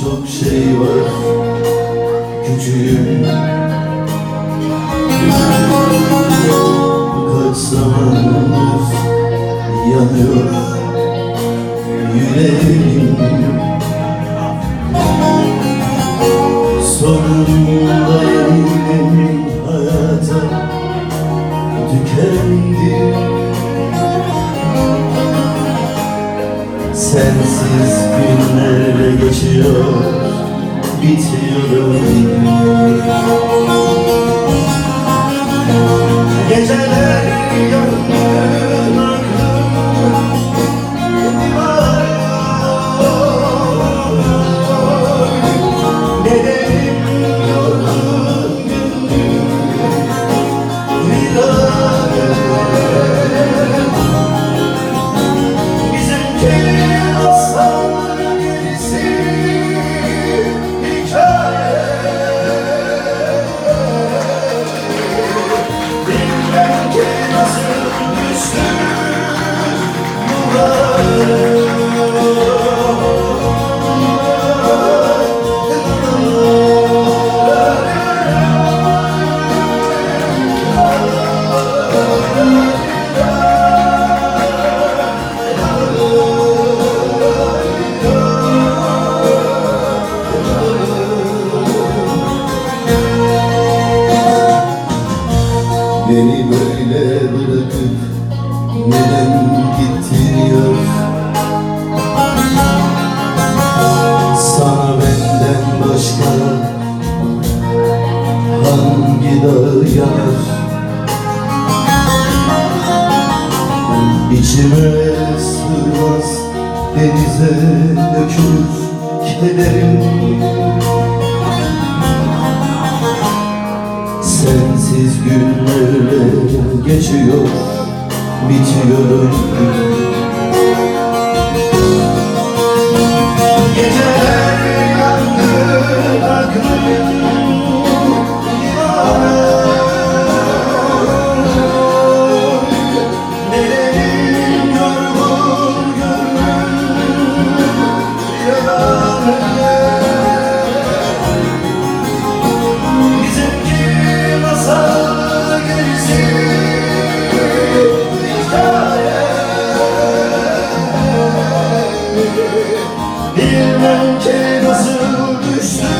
çok şey var küçüğüm. Kaç zamandır yanıyor yüreğim. Sonunda yenildim hayata, tükendi. Sensiz günler geçiyor, bitiyorum. Geceler yangın aklım var. Nedenim yorgun gündüm virane. Bizimki masal gerisi hikaye. Bilmem ki nasıl düştüm bu hale. Beni böyle bırakıp neden gittin yar? Sana benden başka hangi dağ yanar? İçime sığmaz, denize dökülür kederim. Sensiz günler geçiyor, bitiyorum. Geceler yangın aklım nedenim yorgun gönlüm yarane. Bizimki masal gerisi hikaye. Bilmem ki nasıl düştüm